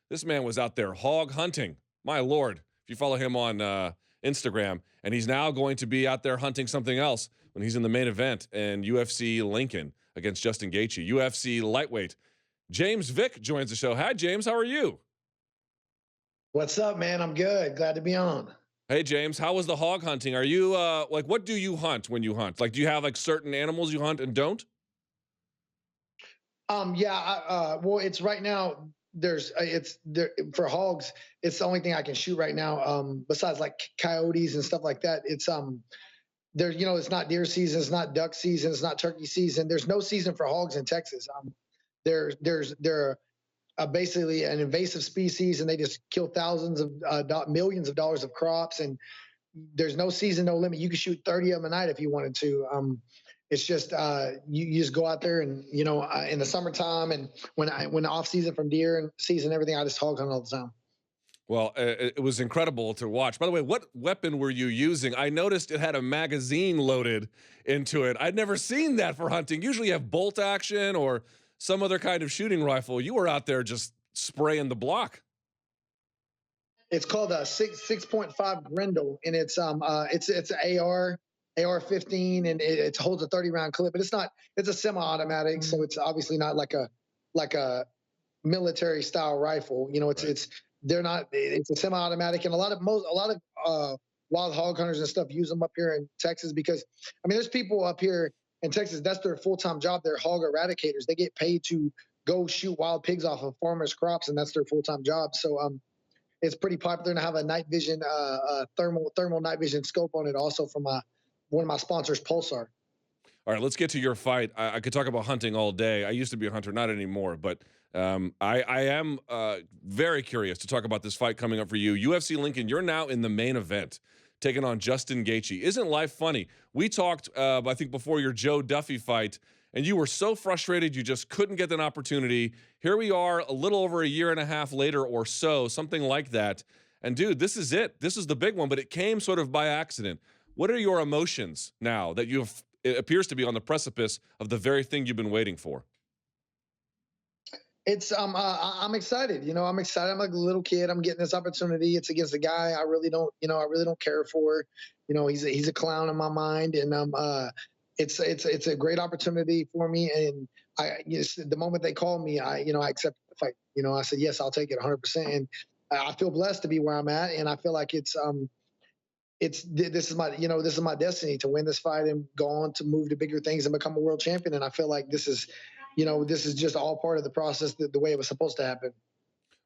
This man was out there hog hunting. My Lord. If you follow him on Instagram, and he's now going to be out there hunting something else when he's in the main event in UFC Lincoln against Justin Gaethje, UFC lightweight. James Vick joins the show. Hi, James. How are you? What's up, man? I'm good. Glad to be on. Hey, James. How was the hog hunting? Are you like, what do you hunt when you hunt? Like, do you have like certain animals you hunt and don't? Yeah. Well, it's right now. It's there for hogs. It's the only thing I can shoot right now. Besides like coyotes and stuff like that. There. It's not deer season. It's not duck season. It's not turkey season. There's no season for hogs in Texas. They're basically an invasive species, and they just kill thousands of millions of dollars of crops. And there's no season, no limit. You could shoot 30 of them a night if you wanted to. It's just you just go out there and in the summertime and when the off season from deer and season everything, I just hog hunt all the time. Well, it was incredible to watch. By the way, what weapon were you using? I noticed it had a magazine loaded into it. I'd never seen that for hunting. Usually you have bolt action or some other kind of shooting rifle. You were out there just spraying the block. It's called a 6.5 Grendel, and it's an AR-15, and it holds a 30-round clip, but it's a semi-automatic, so it's obviously not like a military style rifle. Right. It's a semi-automatic, and a lot of wild hog hunters and stuff use them up here in Texas because there's people up here in Texas, that's their full-time job. They're hog eradicators. They get paid to go shoot wild pigs off of farmers' crops, and that's their full-time job. So it's pretty popular to have a night vision, thermal night vision scope on it, also from one of my sponsors, Pulsar. All right, let's get to your fight. I could talk about hunting all day. I used to be a hunter, not anymore, but I am very curious to talk about this fight coming up for you. UFC Lincoln, you're now in the main event, taking on Justin Gaethje. Isn't life funny? We talked, I think, before your Joe Duffy fight, and you were so frustrated you just couldn't get an opportunity. Here we are a little over a year and a half later or so, something like that. And dude, this is it. This is the big one, but it came sort of by accident. What are your emotions now that it appears to be on the precipice of the very thing you've been waiting for? I'm excited. I'm excited. I'm like a little kid. I'm getting this opportunity. It's against a guy I really don't care for. He's a clown in my mind, and it's a great opportunity for me. And the moment they called me, I accepted the fight. I said yes, I'll take it 100%. And I feel blessed to be where I'm at, and I feel like this is my destiny to win this fight and go on to move to bigger things and become a world champion. And I feel like this is just all part of the process, the way it was supposed to happen.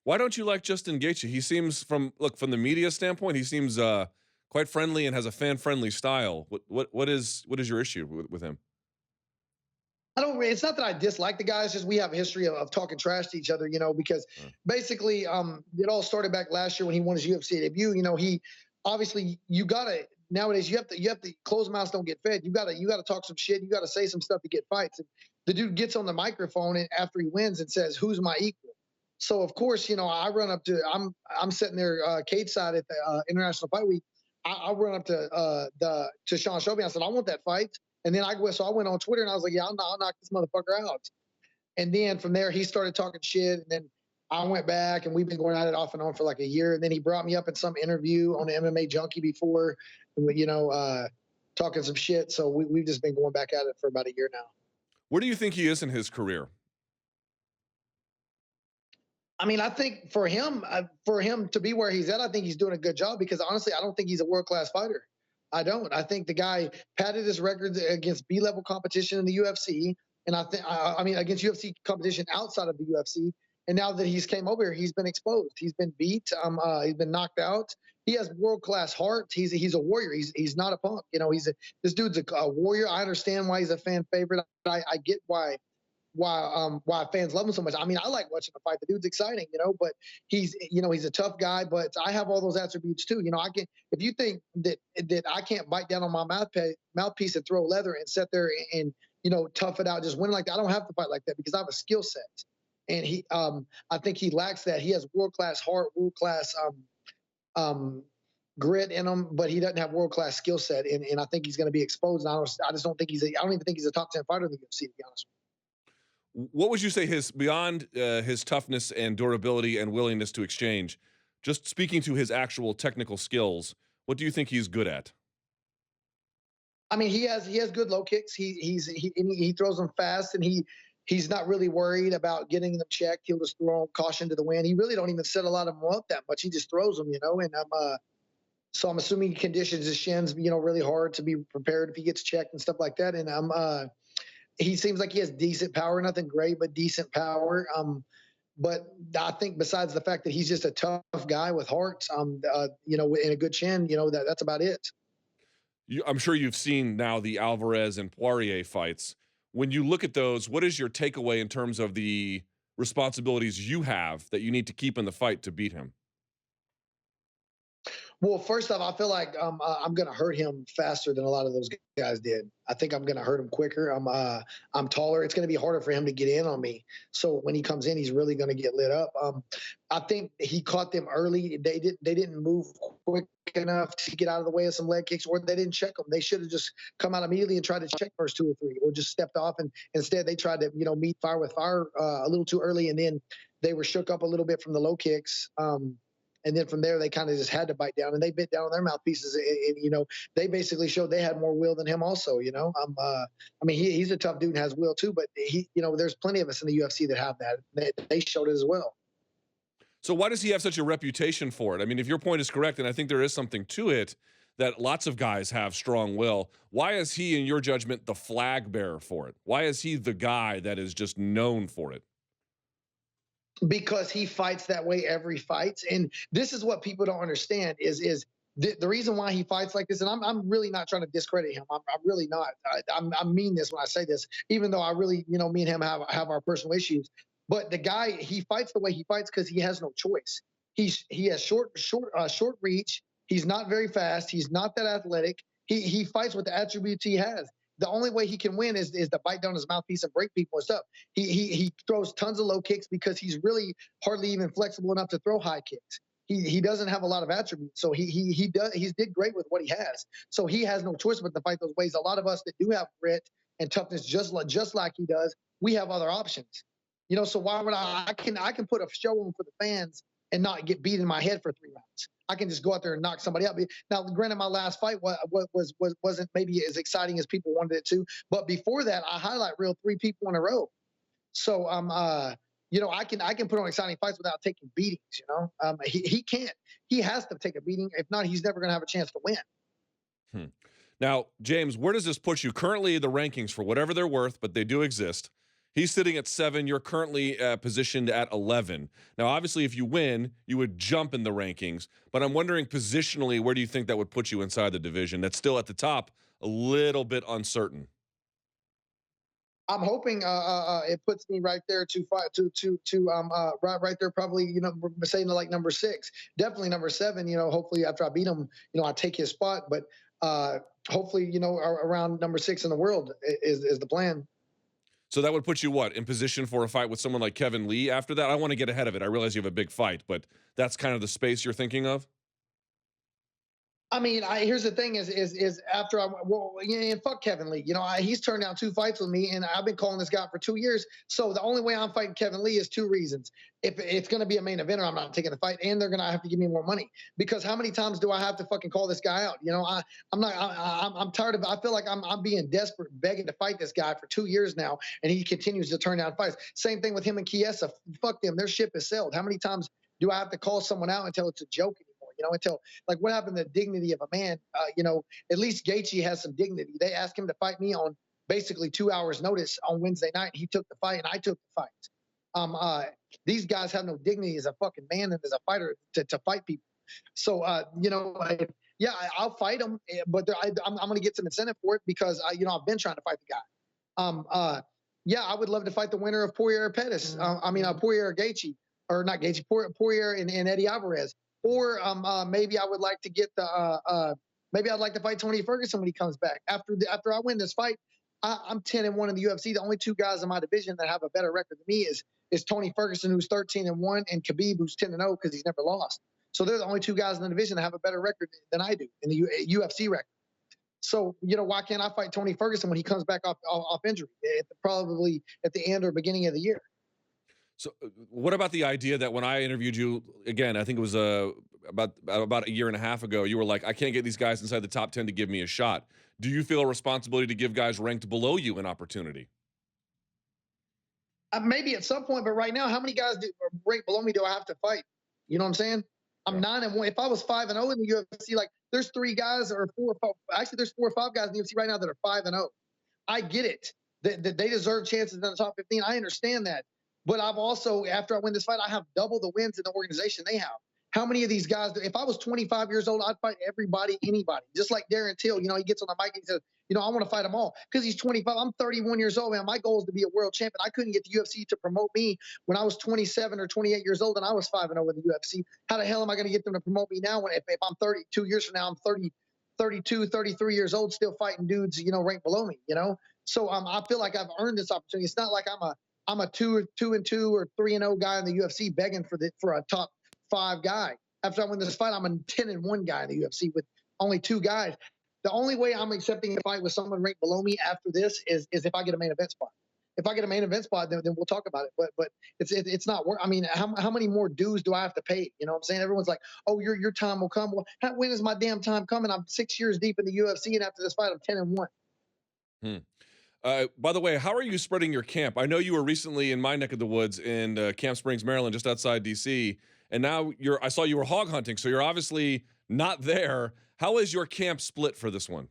Why don't you like Justin Gaethje? He seems from the media standpoint, he seems quite friendly and has a fan-friendly style. What is your issue with him? It's not that I dislike the guy. It's just we have a history of talking trash to each other, because basically it all started back last year when he won his UFC debut. He obviously nowadays you have to close mouths don't get fed. You gotta talk some shit. You gotta say some stuff to get fights. And the dude gets on the microphone and after he wins and says, "Who's my equal?" So of course, I run up to I'm sitting there cage side at the International Fight Week. I run up to Sean Shelby. I said, "I want that fight." And then I went on Twitter and I was like, "Yeah, I'll knock this motherfucker out." And then from there he started talking shit, and then I went back and we've been going at it off and on for like a year. And then he brought me up in some interview on the MMA Junkie before, talking some shit. So we've just been going back at it for about a year now. Where do you think he is in his career? I think for him to be where he's at, I think he's doing a good job because honestly, I don't think he's a world-class fighter. I don't. I think the guy padded his records against B-level competition in the UFC. And against UFC competition outside of the UFC. And now that he's came over here, he's been exposed. He's been beat. He's been knocked out. He has world-class heart. He's a warrior. He's not a punk. This dude's a warrior. I understand why he's a fan favorite. I get why fans love him so much. I like watching him fight. The dude's exciting, but he's a tough guy, but I have all those attributes too. If you think that I can't bite down on my mouthpiece and throw leather and sit there and tough it out, just win like that, I don't have to fight like that because I have a skill set. And I think he lacks that. He has world-class heart, world-class grit in him, but he doesn't have world-class skill set. And I think he's going to be exposed. And I just don't think I don't even think he's a top 10 fighter in the UFC, to be honest. What would you say his beyond his toughness and durability and willingness to exchange? Just speaking to his actual technical skills, what do you think he's good at? I mean, he has good low kicks. He throws them fast, and he's not really worried about getting them checked. He'll just throw caution to the wind. He really don't even set a lot of them up that much. He just throws them, you know. And I'm assuming he conditions his shins, you know, really hard to be prepared if he gets checked and stuff like that. And he seems like he has decent power, nothing great, but decent power. But I think besides the fact that he's just a tough guy with heart, you know, and a good chin, you know, that's about it. I'm sure you've seen now the Alvarez and Poirier fights. When you look at those, what is your takeaway in terms of the responsibilities you have that you need to keep in the fight to beat him? Well, first off, I feel like I'm going to hurt him faster than a lot of those guys did. I think I'm going to hurt him quicker. I'm taller. It's going to be harder for him to get in on me. So when he comes in, he's really going to get lit up. I think he caught them early. They didn't move quick enough to get out of the way of some leg kicks, or they didn't check them. They should have just come out immediately and tried to check first two or three, or just stepped off. And instead, they tried to, you know, meet fire with fire a little too early, and then they were shook up a little bit from the low kicks. And then from there, they kind of just had to bite down, and they bit down on their mouthpieces. And, you know, they basically showed they had more will than him also, you know. I mean, he's a tough dude and has will too, but you know, there's plenty of us in the UFC that have that. They showed it as well. So why does he have such a reputation for it? I mean, if your point is correct, and I think there is something to it, that lots of guys have strong will, why is he, in your judgment, the flag bearer for it? Why is he the guy that is just known for it? Because he fights that way every fight. And this is what people don't understand is the reason why he fights like this. And I'm really not trying to discredit him. I'm really not. I mean this when I say this, even though I really, you know, me and him have our personal issues. But the guy, he fights the way he fights because he has no choice. He has short reach. He's not very fast. He's not that athletic. He fights with the attributes he has. The only way he can win is to bite down his mouthpiece and break people and stuff. He throws tons of low kicks because he's really hardly even flexible enough to throw high kicks. He doesn't have a lot of attributes, so he's did great with what he has. So he has no choice but to fight those ways. A lot of us that do have grit and toughness, just like he does, we have other options. You know, so why would I can put a show on for the fans and not get beat in my head for 3 rounds. I can just go out there and knock somebody out. Now, granted, my last fight wasn't maybe as exciting as people wanted it to, but before that, I highlight reel 3 people in a row. So you know, I can put on exciting fights without taking beatings. You know, he can't. He has to take a beating. If not, he's never going to have a chance to win. Hmm. Now, James, where does this put you? Currently, the rankings, for whatever they're worth, but they do exist. He's sitting at 7. You're currently positioned at 11. Now, obviously, if you win, you would jump in the rankings. But I'm wondering positionally, where do you think that would put you inside the division? That's still at the top, a little bit uncertain. I'm hoping it puts me right there to fight right there, probably, you know, saying like number 6, definitely number 7. You know, hopefully after I beat him, you know, I take his spot. But hopefully, you know, around number 6 in the world is the plan. So that would put you what, in position for a fight with someone like Kevin Lee after that? I want to get ahead of it. I realize you have a big fight, but that's kind of the space you're thinking of? I mean, here's the thing: is after fuck Kevin Lee. You know, he's turned down 2 fights with me, and I've been calling this guy for 2 years. So the only way I'm fighting Kevin Lee is 2 reasons: if it's going to be a main eventer, I'm not taking the fight, and they're going to have to give me more money. Because how many times do I have to fucking call this guy out? You know, I'm tired of. I feel like I'm being desperate, begging to fight this guy for 2 years now, and he continues to turn down fights. Same thing with him and Chiesa. Fuck them. Their ship is sailed. How many times do I have to call someone out until it's a joke anymore? You know, until like what happened to the dignity of a man? You know, at least Gaethje has some dignity. They asked him to fight me on basically 2 hours notice on Wednesday night. He took the fight and I took the fight. These guys have no dignity as a fucking man and as a fighter to fight people. So, you know, yeah, I'll fight him, but I'm going to get some incentive for it because you know, I've been trying to fight the guy. Yeah, I would love to fight the winner of Poirier Pettis. Poirier Gaethje, or not Gaethje, Poirier and Eddie Alvarez. Or maybe I would like to get maybe I'd like to fight Tony Ferguson when he comes back. After I win this fight, I'm 10-1 in the UFC. The only 2 guys in my division that have a better record than me is Tony Ferguson, who's 13-1, and Khabib, who's 10-0 because he's never lost. So they're the only 2 guys in the division that have a better record than I do in the UFC record. So, why can't I fight Tony Ferguson when he comes back off injury, probably at the end or beginning of the year? So, what about the idea that when I interviewed you again, I think it was about a year and a half ago, you were like, I can't get these guys inside the top 10 to give me a shot. Do you feel a responsibility to give guys ranked below you an opportunity? Maybe at some point, but right now, how many guys rank below me do I have to fight? You know what I'm saying? I'm Yeah. 9-1. If I was 5-0 in the UFC, like there's 3 guys or 4 or 5. Actually, there's 4 or 5 guys in the UFC right now that are 5-0. I get it. That they deserve chances in the top 15. I understand that. But I've also, after I win this fight, I have double the wins in the organization they have. How many of these guys, if I was 25 years old, I'd fight everybody, anybody. Just like Darren Till, he gets on the mic and he says, I want to fight them all because he's 25. I'm 31 years old, man. My goal is to be a world champion. I couldn't get the UFC to promote me when I was 27 or 28 years old and I was 5-0 in the UFC. How the hell am I going to get them to promote me now if I'm 32 years from now, I'm 30, 32, 33 years old, still fighting dudes, ranked below me, So I feel like I've earned this opportunity. It's not like I'm a 2-2 or 3-0 guy in the UFC begging for a top 5 guy. After I win this fight, I'm a 10-1 guy in the UFC with only 2 guys. The only way I'm accepting a fight with someone ranked below me after this is if I get a main event spot. If I get a main event spot, then we'll talk about it. But it's not work. I mean, how many more dues do I have to pay? You know what I'm saying? Everyone's like, oh, your time will come. Well, when is my damn time coming? I'm 6 years deep in the UFC, and after this fight, I'm 10-1. By the way, how are you spreading your camp? I know you were recently in my neck of the woods in Camp Springs, Maryland, just outside DC, and now I saw you were hog hunting, so you're obviously not there. How is your camp split for this one?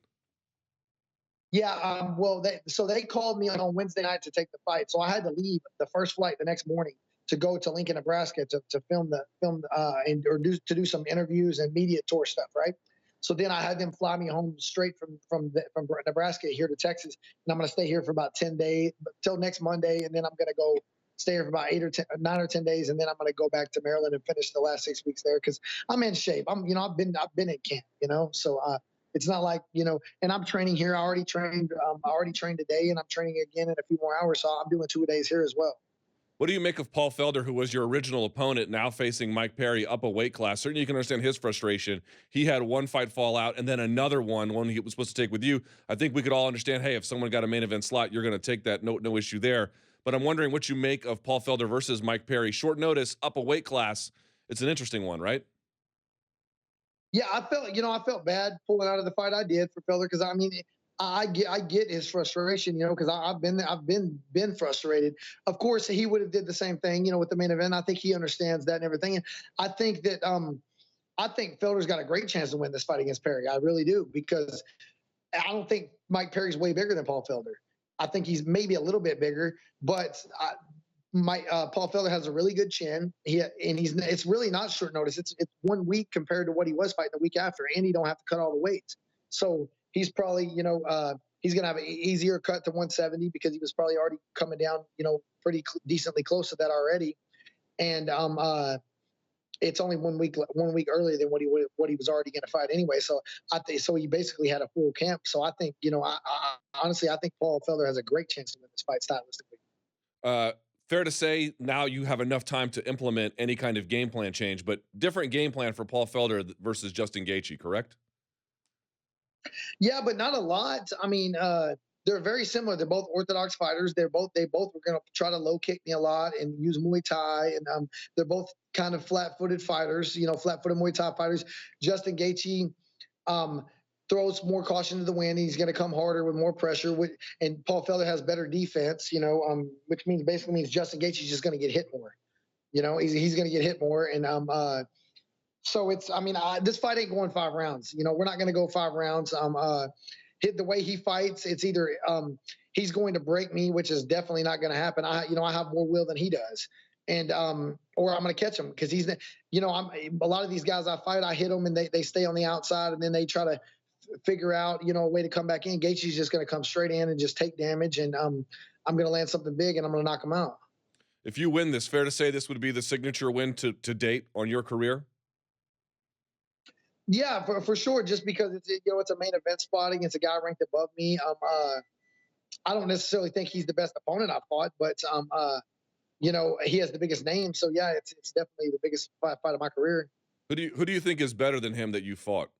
Yeah, well, they called me on Wednesday night to take the fight, so I had to leave the first flight the next morning to go to Lincoln, Nebraska to film to do some interviews and media tour stuff, right? So then I had them fly me home straight from Nebraska here to Texas, and I'm going to stay here for about 10 days till next Monday, and then I'm going to go stay here for about 9 or 10 days, and then I'm going to go back to Maryland and finish the last 6 weeks there because I'm in shape. I've been in camp, so. It's not like, and I'm training here. I already trained today, and I'm training again in a few more hours. So I'm doing 2 days here as well. What do you make of Paul Felder, who was your original opponent, now facing Mike Perry up a weight class? Certainly you can understand his frustration. He had one fight fall out and then another one he was supposed to take with you. I think we could all understand, hey, if someone got a main event slot, you're going to take that. No issue there. But I'm wondering what you make of Paul Felder versus Mike Perry. Short notice, up a weight class. It's an interesting one, right? Yeah, I felt bad pulling out of the fight I did for Felder because I get his frustration, because I've been frustrated. Of course, he would have did the same thing, with the main event. I think he understands that and everything. And I think that I think Felder's got a great chance to win this fight against Perry. I really do, because I don't think Mike Perry's way bigger than Paul Felder. I think he's maybe a little bit bigger, but Paul Felder has a really good chin. It's really not short notice. It's 1 week compared to what he was fighting the week after, and he don't have to cut all the weights. So he's probably, he's gonna have an easier cut to 170 because he was probably already coming down, pretty decently close to that already. And it's only 1 week earlier than what he was already going to fight anyway. So he basically had a full camp. So I think, I honestly, I think Paul Felder has a great chance to win this fight stylistically. Fair to say now you have enough time to implement any kind of game plan change, but different game plan for Paul Felder versus Justin Gaethje, correct? Yeah, but not a lot. I mean, they're very similar. They're both orthodox fighters. They both were going to try to low kick me a lot and use Muay Thai. And they're both kind of flat-footed fighters, flat-footed Muay Thai fighters. Justin Gaethje throws more caution to the wind. He's going to come harder with more pressure. And Paul Felder has better defense, which basically means Justin Gaethje's just going to get hit more. He's going to get hit more. And so this fight ain't going 5 rounds. We're not going to go 5 rounds. The way he fights, it's either he's going to break me, which is definitely not going to happen. I have more will than he does, and or I'm going to catch him because he's, a lot of these guys I fight, I hit them and they stay on the outside and then they try to figure out a way to come back in. Gaethje's just going to come straight in and just take damage, and I'm going to land something big and I'm going to knock him out. If you win this, fair to say this would be the signature win to date on your career? Yeah, for sure. Just because it's a main event spot against a guy ranked above me. I don't necessarily think he's the best opponent I've fought, but he has the biggest name. So yeah, it's definitely the biggest fight of my career. Who do you think is better than him that you fought?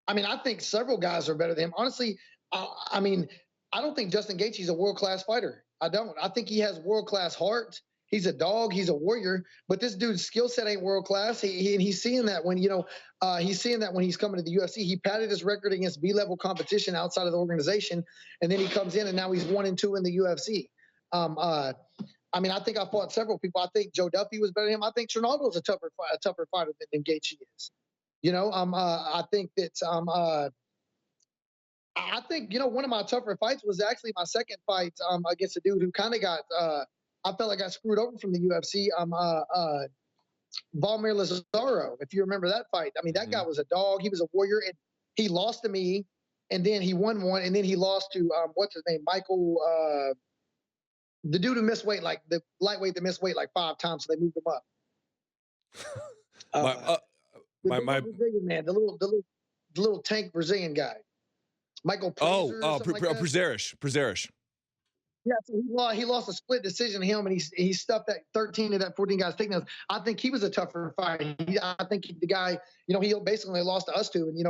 I mean, I think several guys are better than him. Honestly, I mean, I don't think Justin Gaethje is a world class fighter. I don't. I think he has world class heart. He's a dog. He's a warrior. But this dude's skill set ain't world class. And he's seeing that when he's seeing that when he's coming to the UFC. He padded his record against B-level competition outside of the organization, and then he comes in and now he's 1-2 in the UFC. I mean, I think I fought several people. I think Joe Duffy was better than him. I think Ronaldo's a tougher fighter than Gaethje is. I think that I think one of my tougher fights was actually my second fight against a dude who kind of got I felt like I screwed over from the UFC. Valmir Lazaro, if you remember that fight. I mean, that guy was a dog. He was a warrior, and he lost to me, and then he won one, and then he lost to what's his name, Michael, the dude who missed weight, like the lightweight that missed weight like 5 times, so they moved him up. The Brazilian man, the little tank Brazilian guy, Michael. Prazeres. Yeah, so he lost a split decision to him, and he stuffed that 13 of that 14 guys takedowns. I think he was a tougher fight. I think the guy, he basically lost to us two, and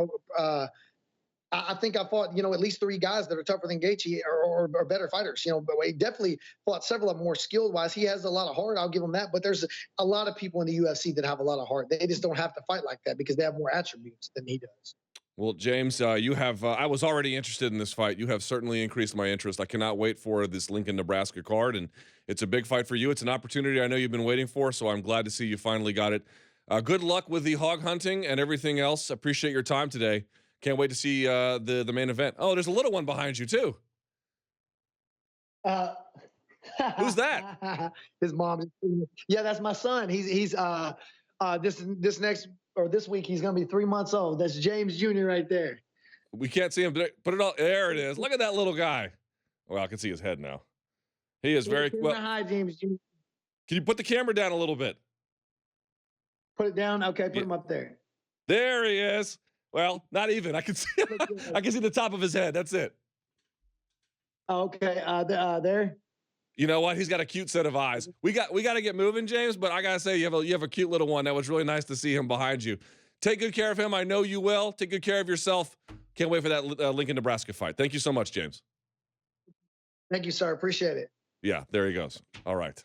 I think I fought at least 3 guys that are tougher than Gaethje or better fighters. But he definitely fought several of them more skilled wise. He has a lot of heart. I'll give him that. But there's a lot of people in the UFC that have a lot of heart. They just don't have to fight like that because they have more attributes than he does. Well, James, you have I was already interested in this fight. You have certainly increased my interest. I cannot wait for this Lincoln, Nebraska card, and it's a big fight for you. It's an opportunity I know you've been waiting for, so I'm glad to see you finally got it. Good luck with the hog hunting and everything else. Appreciate your time today. Can't wait to see the main event. Oh, there's a little one behind you too. Who's that? His mom. Yeah, that's my son. He's this week he's going to be 3 months old. That's James Jr. right there. We can't see him. Put it all. There it is. Look at that little guy. Well, I can see his head now. He is very well. Hi, James Jr. Can you put the camera down a little bit? Put it down. Okay, put him up there. There he is. Well, not even. I can see. I can see the top of his head. That's it. Okay. There. You know what? He's got a cute set of eyes. We got to get moving, James. But I gotta say, you have a cute little one. That was really nice to see him behind you. Take good care of him. I know you will. Take good care of yourself. Can't wait for that Lincoln, Nebraska fight. Thank you so much, James. Thank you, sir. Appreciate it. Yeah, there he goes. All right.